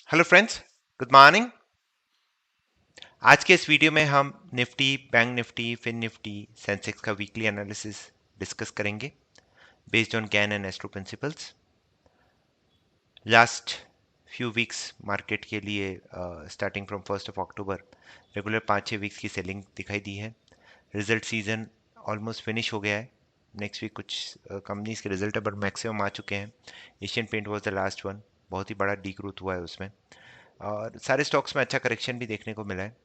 Hello friends, good morning. आज के इस वीडियो में हम Nifty, bank Nifty, Fin Nifty, Sensex का वीकली एनालिसिस डिस्कस करेंगे based on Gann and astro principles. Last few weeks market के लिए starting from 1 October regular 5-6 weeks की सेलिंग दिखाई दी है। रिजल्ट सीजन ऑलमोस्ट फिनिश हो गया है। नेक्स्ट वीक कुछ कंपनीज के रिजल्ट अब मैक्सिमम आ चुके हैं। Asian paint was the last one, बहुत ही बड़ा डी ग्रोथ हुआ है उसमें, और सारे स्टॉक्स में अच्छा करेक्शन भी देखने को मिला है।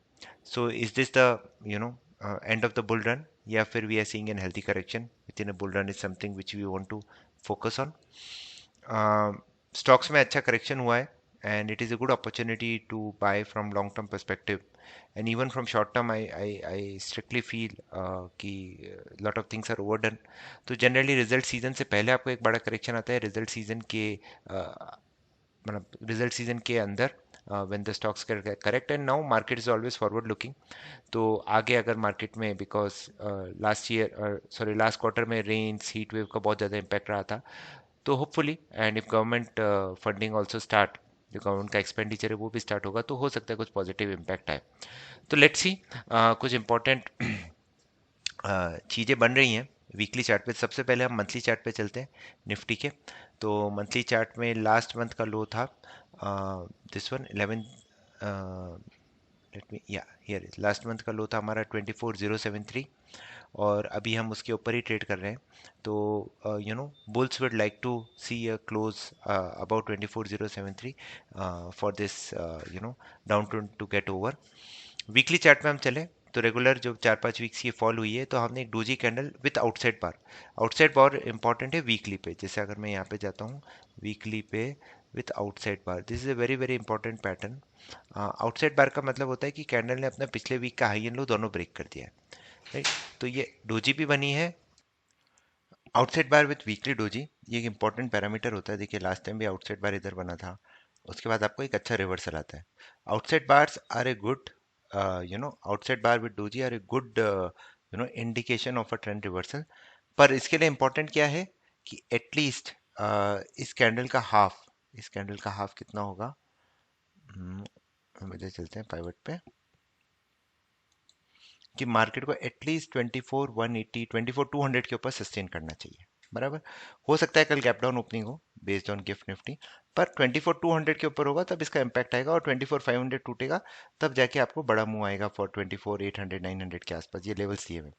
So is this the you know end of the bull run, या फिर we are seeing an healthy correction within a bull run is something which we want to focus on. Stocks में अच्छा correction हुआ है and it is a good opportunity to buy from long term perspective, and even from short term I strictly feel कि lot of things are overdone. तो generally result season से पहले आपको एक बड़ा correction आता है, result season के मतलब रिजल्ट सीजन के अंदर when the stocks correct, and now market is always forward looking. तो आगे अगर मार्केट में, बिकॉज लास्ट क्वार्टर में रेन्स हीट वेव का बहुत ज़्यादा इम्पैक्ट रहा था, तो hopefully and if government funding also start, जो गवर्नमेंट का एक्सपेंडिचर है वो भी स्टार्ट होगा, तो हो सकता है कुछ पॉजिटिव इम्पैक्ट आए। तो लेट्स सी, कुछ इंपॉर्टेंट चीज़ें बन रही हैं वीकली चार्ट पे। सबसे पहले हम मंथली चार्ट पे चलते हैं निफ्टी के। तो मंथली चार्ट में लास्ट मंथ का लो था दिस वन 11, लेट मी, या हियर इज, लास्ट मंथ का लो था हमारा 24073, और अभी हम उसके ऊपर ही ट्रेड कर रहे हैं। तो bulls would like to see a close about 24073 for this down to get over. Weekly chart में हम चले तो रेगुलर जो 4-5 वीक्स की फॉल हुई है, तो हमने एक doji candle with outside bar, outside bar important है वीकली पे। जैसे अगर मैं यहाँ पे जाता हूँ वीकली पे with outside bar, this is a very very important pattern. Outside bar का मतलब होता है कि कैंडल ने अपना पिछले वीक का हाई एंड लो दोनों ब्रेक कर दिया है, राइट। तो ये डोजी भी बनी है, outside bar with weekly doji, ये एक इंपॉर्टेंट पैरामीटर होता है। देखिए लास्ट टाइम भी आउटसाइड बार इधर बना था, उसके बाद आपको एक अच्छा रिवर्सल आता है। Outside bars are a good, outside bar with doji are a good indication of a trend reversal. पर इसके लिए इंपॉर्टेंट क्या है कि एटलीस्ट इस कैंडल का हाफ, इस कैंडल का हाफ कितना होगा, हम इधर चलते हैं पाइवट पे, कि मार्केट को एटलीस्ट 24,180, 24,200 के ऊपर सस्टेन करना चाहिए, बराबर। हो सकता है कल गैप डाउन ओपनिंग हो बेस्ड ऑन गिफ्ट निफ्टी, पर 24,200 के ऊपर होगा तब इसका इम्पैक्ट आएगा, और 24,500 टूटेगा तब जाके आपको बड़ा मूव आएगा फॉर 24,800, 900 के आसपास, ये लेवल्स दिए हुए।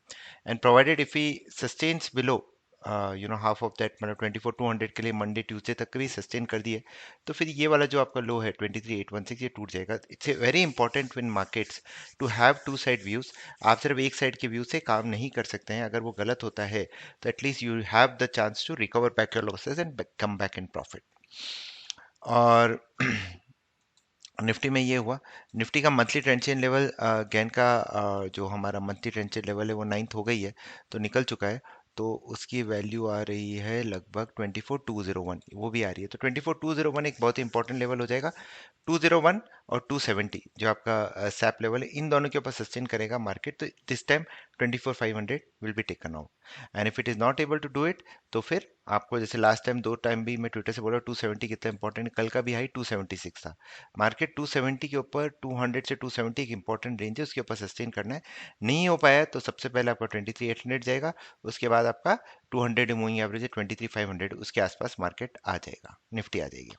And provided if he sustains below half of that, मतलब 24,200 के लिए मंडे ट्यूसडे तक भी सस्टेन कर दिए, तो फिर ये वाला जो आपका लो है 23,816, ये टूट जाएगा। It's a very important in markets to have two side views. आप सिर्फ एक साइड के व्यू से काम नहीं कर सकते हैं, अगर वो गलत होता है तो at least you have the chance to recover back your losses and come back in profit. और निफ्टी में ये हुआ, निफ्टी का monthly trend change level Gann का जो हमारा मंथली ट्रेंड चेन लेवल है वो 9th हो गई है, तो निकल चुका है। तो उसकी वैल्यू आ रही है लगभग 24,201, वो भी आ रही है, तो 24,201 एक बहुत ही इंपॉर्टेंट लेवल हो जाएगा। 201 और 270 जो आपका सैप लेवल है, इन दोनों के ऊपर सस्टेन करेगा मार्केट, तो this time 24,500 will be taken out. And if it is not able to do it, तो फिर आपको जैसे लास्ट टाइम दो टाइम भी मैं ट्विटर से बोला 270 कितना इंपॉर्टेंट, कल का भी हाई 276 था। मार्केट 270 के ऊपर, 200 से 270 एक इंपॉर्टेंट रेंज है, उसके ऊपर सस्टेन करना है। नहीं हो पाया तो सबसे पहले आपका 23,800 जाएगा, उसके बाद आपका 200 मूविंग एवरेज है 23,500, उसके आसपास मार्केट आ जाएगा, निफ्टी आ जाएगी।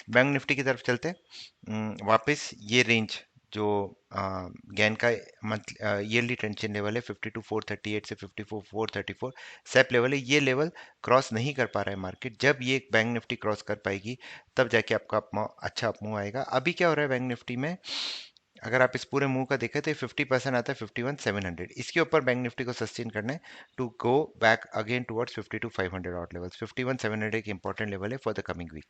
बैंक निफ्टी की तरफ चलते हैं। वापस ये रेंज जो गैन का मंथ ईयरली टेंशन लेवल है 52,438 से 54,434 सेप लेवल है, ये लेवल क्रॉस नहीं कर पा रहा है मार्केट। जब ये बैंक निफ्टी क्रॉस कर पाएगी तब जाके आपका अच्छा अपमूव आएगा। अभी क्या हो रहा है बैंक निफ्टी में, अगर आप इस पूरे मूव का देखें तो 50% आता है 51,700, इसके ऊपर बैंक निफ्टी को सस्टेन करना है to go back again towards 52,500 out levels. 51,700 एक इंपॉर्टेंट लेवल है फॉर द कमिंग वीक।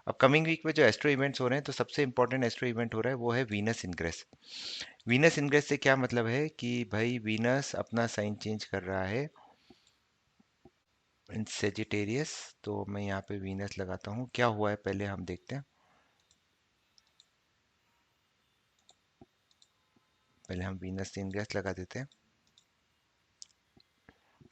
अब कमिंग वीक में जो एस्ट्रो इवेंट्स हो रहे हैं, तो सबसे इंपॉर्टेंट एस्ट्रो इवेंट हो रहा है वो है वीनस इनग्रेस। वीनस इनग्रेस से क्या मतलब है कि भाई वीनस अपना साइन चेंज कर रहा है इन सेजिटेरियस। तो मैं यहाँ पे वीनस लगाता हूँ, क्या हुआ है पहले हम देखते हैं। पहले हम वीनस इनग्रेस लगा देते हैं।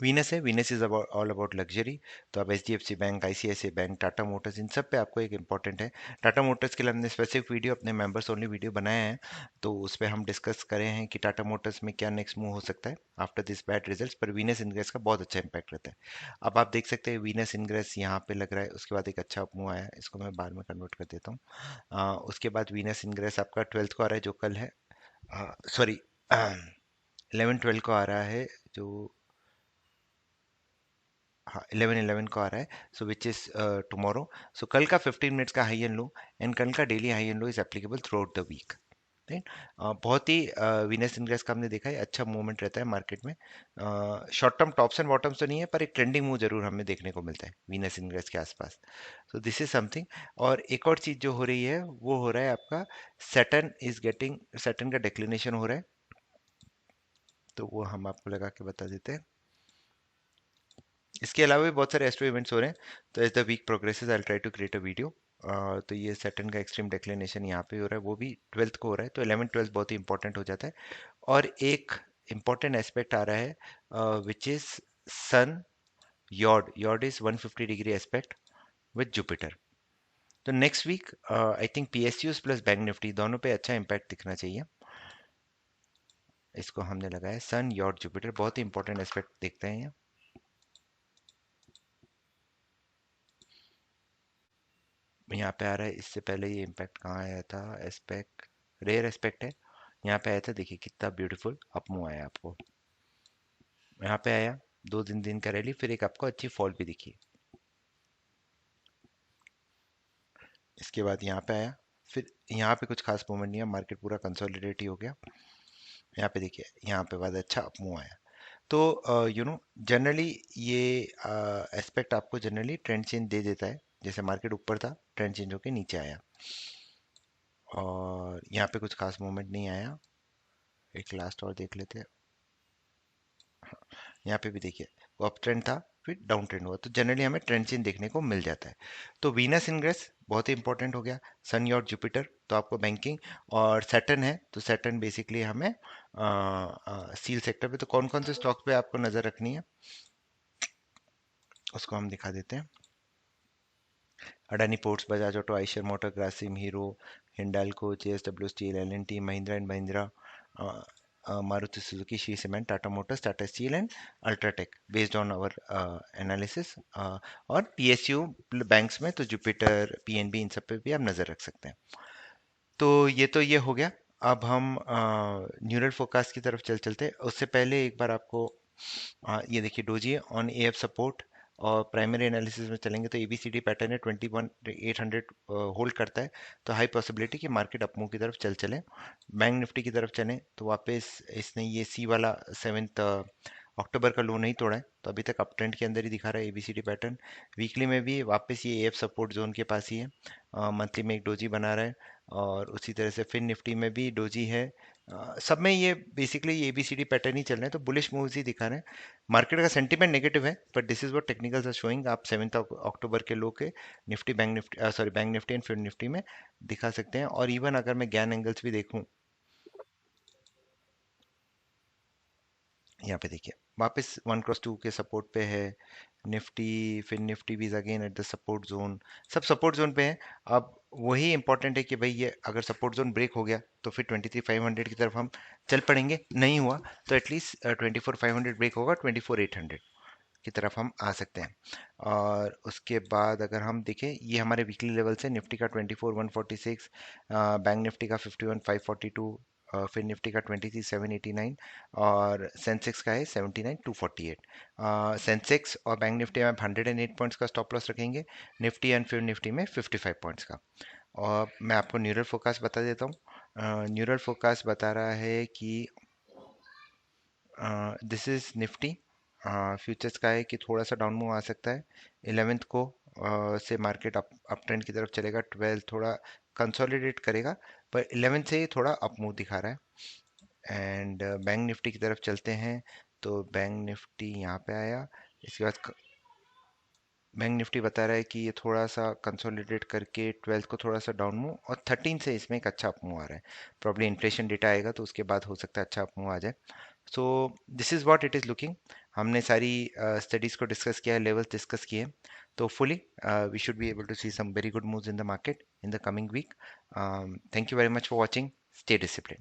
वीनस है, Venus is about all about luxury. तो आप H D F C bank, ICICI bank, Tata Motors, इन सब पे आपको एक इंपॉर्टेंट है। टाटा मोटर्स के लिए हमने स्पेसिफिक वीडियो अपने मेंबर्स ओनली वीडियो बनाया है, तो उस पर हम डिस्कस करें हैं कि टाटा मोटर्स में क्या नेक्स्ट मूव हो सकता है आफ्टर दिस बैड रिजल्ट्स, पर वीनस इनग्रेस का बहुत अच्छा इंपैक्ट रहता है। अब आप देख सकते हैं वीनस इनग्रेस यहाँ पे लग रहा है, उसके बाद एक अच्छा मूव आया है, इसको मैं बार में कन्वर्ट कर देता हूँ। उसके बाद वीनस इनग्रेस आपका 12th को आ रहा है जो कल है, सॉरी 11-12 को आ रहा है जो, हाँ 11-11 को आ रहा है, सो विच इज टुमारो। सो कल का 15 मिनट्स का हाई एंड लो, एंड कल का daily high and low is applicable throughout the week. Right, बहुत ही वीनस इंग्रेस का हमने देखा है अच्छा मूवमेंट रहता है मार्केट में। Short term tops and bottoms तो नहीं है, पर एक ट्रेंडिंग मूव जरूर हमें देखने को मिलता है वीनस इंग्रेस के आसपास। So this is something. और एक और चीज जो हो रही है वो हो रहा है आपका सैटर्न इज गेटिंग, सैटर्न का डिक्लिनेशन हो रहा है, तो वो हम आपको लगा के बता देते हैं। इसके अलावा भी बहुत सारे एस्ट्रो इवेंट्स हो रहे हैं, तो as the week progresses I try to create a video. तो ये सैटर्न का एक्सट्रीम डिक्लिनेशन यहाँ पे हो रहा है, वो भी 12th को हो रहा है, तो 11-12 बहुत ही इंपॉर्टेंट हो जाता है। और एक इंपॉर्टेंट एस्पेक्ट आ रहा है which is sun yard, yard is 150 degree aspect with Jupiter. तो next week I think PSUs plus bank Nifty दोनों पे अच्छा इंपैक्ट दिखना चाहिए। इसको हमने लगाया सन यॉर्ड जुपिटर, बहुत ही इंपॉर्टेंट एस्पेक्ट देखते हैं यहाँ। यहाँ पे आ रहा है, इससे पहले ये इम्पैक्ट कहाँ आया था, एस्पेक्ट रेयर एस्पेक्ट है, यहाँ पे आया था, देखिए कितना ब्यूटीफुल अपमूव आया आपको, यहाँ पे आया, दो दिन दिन का रैली, फिर एक आपको अच्छी फॉल भी दिखी, इसके बाद यहाँ पे आया, फिर यहाँ पे कुछ खास मूवमेंट नहीं है, मार्केट पूरा कंसोलिडेट ही हो गया। यहाँ पे देखिए, यहाँ पे बाद अच्छा अपमूव आया। तो यू नो जनरली ये एस्पेक्ट आपको जनरली ट्रेंड चेंज दे देता है, जैसे मार्केट ऊपर था, ट्रेंड चेंज होके नीचे आया, और यहाँ पे कुछ खास मूवमेंट नहीं आया। एक लास्ट और देख लेते हैं, यहाँ पे भी देखिए वो अप ट्रेंड था, फिर डाउन ट्रेंड हुआ, तो जनरली हमें ट्रेंड चेंज देखने को मिल जाता है। तो वीनस इनग्रेस बहुत ही इंपॉर्टेंट हो गया, सन और जुपिटर तो आपको बैंकिंग, और सैटर्न है तो सैटर्न बेसिकली हमें स्टील सेक्टर पे, तो कौन कौन से स्टॉक पे आपको नजर रखनी है उसको हम दिखा देते हैं। Adani ports, Bajaj auto, Eicher motor, Grasim, Hero, Hindalco, JSW steel, L&T, Mahindra and Mahindra, Maruti Suzuki, Shree cement, Tata motors, Tata steel and UltraTech, based on our analysis. और पीएसयू बैंक्स में तो जुपिटर, पीएनबी, इन सब पे भी आप नज़र रख सकते हैं। तो ये हो गया। अब हम न्यूरल फोरकास्ट की तरफ चलते हैं, उससे पहले एक बार आपको ये देखिए डोजी ऑन एफ सपोर्ट, और प्राइमरी एनालिसिस में चलेंगे तो एबीसीडी पैटर्न है 21,800 होल्ड करता है, तो हाई पॉसिबिलिटी कि मार्केट अपमूव की तरफ चले। बैंक निफ्टी की तरफ चलें तो वापस इसने ये सी वाला 7 अक्टूबर का लो नहीं तोड़ा है, तो अभी तक अप ट्रेंड के अंदर ही दिखा रहा है एबीसीडी पैटर्न। वीकली में भी वापस ये एफ सपोर्ट जोन के पास ही है, मंथली में एक डोजी बना रहा है, और उसी तरह से फिन निफ्टी में भी डोजी है। सब में ये बेसिकली ये एबीसीडी पैटर्न ही चल रहे हैं, तो बुलिश मूव्स ही दिखा रहे हैं। मार्केट का सेंटीमेंट नेगेटिव है, but this is what technicals are showing, आप 7 अक्टूबर के लो के Nifty, bank Nifty, sorry bank Nifty and Fin Nifty में दिखा सकते हैं। और इवन अगर मैं ज्ञान एंगल्स भी देखूं, यहाँ पे देखिए वापस 1x2 के सपोर्ट पे है निफ्टी, फिर निफ्टी भी again at the support zone, सब सपोर्ट जोन पे है। अब वही इंपॉर्टेंट है कि भाई ये अगर सपोर्ट जोन ब्रेक हो गया तो फिर 23,500 की तरफ हम चल पड़ेंगे, नहीं हुआ तो एटलीस्ट 24,500 ब्रेक होगा, 24,800 की तरफ हम आ सकते हैं। और उसके बाद अगर हम देखें, ये हमारे वीकली लेवल से निफ्टी का 24,146, बैंक निफ्टी का 51,542, फिर निफ्टी का 23,789, और सेंसेक्स का है 79,248। सेंसेक्स और बैंक निफ्टी में आप 108 पॉइंट्स का स्टॉप लॉस रखेंगे, निफ्टी एंड फिर निफ्टी में 55 पॉइंट्स का। और मैं आपको न्यूरल फोकास्ट बता देता हूँ, न्यूरल फोकास्ट बता रहा है कि दिस इज निफ्टी, फ्यूचर्स का है कि थोड़ा सा डाउन मूव आ सकता है 11th को, से मार्केट अप ट्रेंड की तरफ चलेगा, 12 थोड़ा कंसोलिडेट करेगा, पर 11 से ही थोड़ा अप मूव दिखा रहा है। एंड बैंक निफ्टी की तरफ चलते हैं, तो बैंक निफ्टी यहाँ पे आया, इसके बाद बैंक निफ्टी बता रहा है कि ये थोड़ा सा कंसोलिडेट करके 12 को थोड़ा सा डाउन मूव, और 13 से इसमें एक अच्छा अप मूव आ रहा है, प्रॉब्ली इन्फ्लेशन डेटा आएगा तो उसके बाद हो सकता है अच्छा अप मूव आ जाए। So this is what it is looking. हमने सारी स्टडीज़ को डिस्कस किया है, लेवल्स डिस्कस किए हैं, तो fully we should be able to see some very good moves in the market in the coming week. Thank you very much for watching. Stay disciplined.